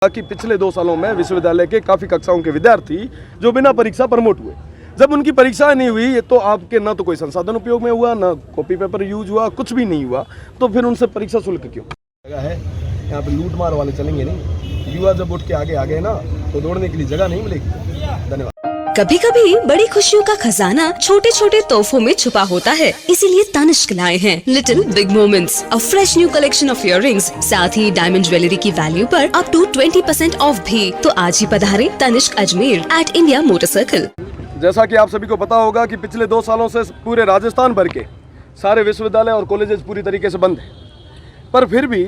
कि पिछले 2 सालों में विश्वविद्यालय के काफ़ी कक्षाओं के विद्यार्थी जो बिना परीक्षा प्रमोट हुए, जब उनकी परीक्षा नहीं हुई तो आपके ना तो कोई संसाधन उपयोग में हुआ, ना कॉपी पेपर यूज हुआ, कुछ भी नहीं हुआ, तो फिर उनसे परीक्षा शुल्क क्यों जगह है? यहाँ पे लूट मार वाले चलेंगे नहीं। युवा जब उठ के आगे आ गए ना तो दौड़ने के लिए जगह नहीं मिलेगी। धन्यवाद। कभी कभी बड़ी खुशियों का खजाना छोटे छोटे तोहफों में छुपा होता है, इसीलिए तनिष्क लाए हैं little big moments, a fresh new collection of earrings, साथ ही डायमंड ज्वेलरी की वैल्यू पर अप टू 20% ऑफ भी। तो आज ही पधारे Tanishq Ajmer at India motor circle. जैसा कि आप सभी को पता होगा कि पिछले 2 सालों से पूरे राजस्थान भर के सारे विश्वविद्यालय और कॉलेजेस पूरी तरीके से बंद हैं, पर फिर भी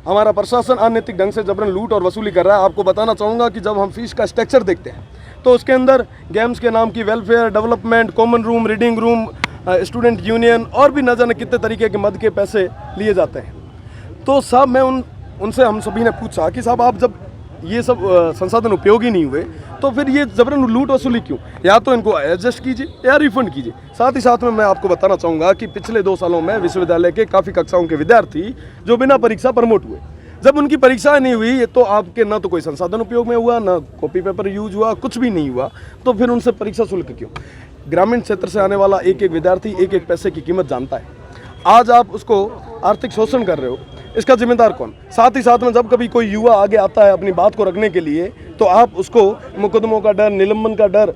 हमारा प्रशासन अनैतिक ढंग से जबरन लूट और वसूली कर रहा है। आपको बताना चाहूँगा कि जब हम फीस का स्ट्रक्चर देखते हैं तो उसके अंदर गेम्स के नाम की welfare, development, common room, reading room, student union और भी न जाने कितने तरीके के मद के पैसे लिए जाते हैं। तो साहब मैं उनसे हम सभी ने पूछा कि साहब आप जब ये सब संसाधन उपयोगी नहीं हुए तो फिर ये जबरन लूट वसूली क्यों? या तो इनको एडजस्ट कीजिए या रिफंड कीजिए। साथ ही साथ में मैं आपको बताना चाहूँगा कि पिछले 2 सालों में विश्वविद्यालय के काफ़ी कक्षाओं के विद्यार्थी जो बिना परीक्षा प्रमोट हुए, जब उनकी परीक्षा नहीं हुई तो आपके ना तो कोई संसाधन उपयोग में हुआ, ना कॉपी पेपर यूज हुआ, कुछ भी नहीं हुआ, तो फिर उनसे परीक्षा शुल्क क्यों? ग्रामीण क्षेत्र से आने वाला एक एक विद्यार्थी एक एक पैसे की कीमत जानता है। आज आप उसको आर्थिक शोषण कर रहे हो, इसका जिम्मेदार कौन? साथ ही साथ में जब कभी कोई युवा आगे आता है अपनी बात को रखने के लिए तो आप उसको मुकदमों का डर, निलंबन का डर,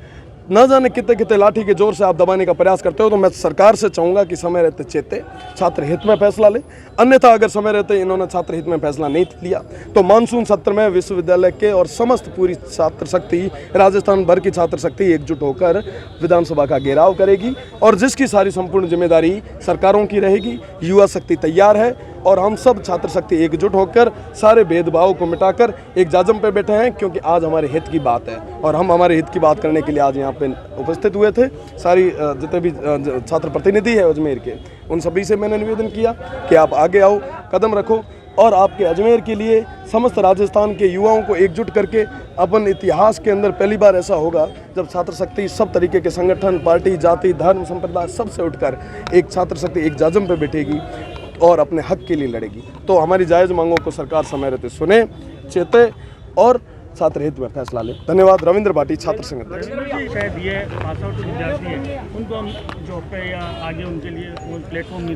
न जाने कितने कितने लाठी के जोर से आप दबाने का प्रयास करते हो। तो मैं सरकार से चाहूँगा कि समय रहते चेते, छात्र हित में फैसला ले। अन्यथा अगर समय रहते इन्होंने छात्र हित में फैसला नहीं लिया तो मानसून सत्र में विश्वविद्यालय के और समस्त पूरी छात्र शक्ति, राजस्थान भर की छात्र शक्ति एकजुट होकर विधानसभा का घेराव करेगी और जिसकी सारी संपूर्ण जिम्मेदारी सरकारों की रहेगी। युवा शक्ति तैयार है और हम सब छात्र शक्ति एकजुट होकर सारे भेदभाव को मिटाकर एक जाजम पे बैठे हैं, क्योंकि आज हमारे हित की बात है और हम हमारे हित की बात करने के लिए आज यहाँ पे उपस्थित हुए थे। सारी जितने भी छात्र प्रतिनिधि है अजमेर के, उन सभी से मैंने निवेदन किया कि आप आगे आओ, कदम रखो और आपके अजमेर के लिए समस्त राजस्थान के युवाओं को एकजुट करके अपन इतिहास के अंदर पहली बार ऐसा होगा जब छात्र शक्ति सब तरीके के संगठन, पार्टी, जाति, धर्म, संप्रदाय सबसे उठकर एक छात्र शक्ति एक जाजम पे बैठेगी और अपने हक के लिए लड़ेगी। तो हमारी जायज़ मांगों को सरकार समय रहते सुने, चेते और छात्र हित में फैसला ले। धन्यवाद। रविंद्र भाटी, छात्र संघ अध्यक्ष।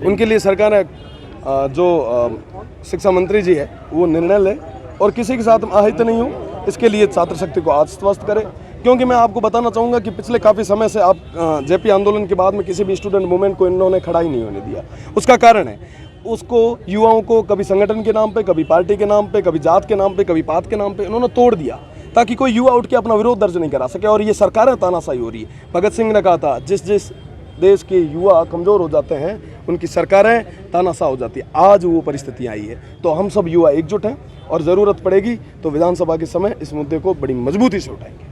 उनके लिए सरकार ने जो शिक्षा मंत्री जी है वो निर्णय ले और किसी के साथ आहित नहीं हो, इसके लिए छात्र शक्ति को आश्वस्त करे। क्योंकि मैं आपको बताना चाहूँगा कि पिछले काफ़ी समय से आप जेपी आंदोलन के बाद में किसी भी स्टूडेंट मूवमेंट को इन्होंने खड़ा ही नहीं होने दिया। उसका कारण है उसको युवाओं को कभी संगठन के नाम पे, कभी पार्टी के नाम पे, कभी जात के नाम पे, कभी पात के नाम पे इन्होंने तोड़ दिया ताकि कोई युवा उठ के अपना विरोध दर्ज नहीं करा सके। और ये सरकारें तानाशाही हो रही है। भगत सिंह ने कहा था जिस देश के युवा कमज़ोर हो जाते हैं उनकी सरकारें तानाशाह हो जाती है। आज वो परिस्थिति आई है, तो हम सब युवा एकजुट हैं और ज़रूरत पड़ेगी तो विधानसभा के समय इस मुद्दे को बड़ी मजबूती से उठाएंगे।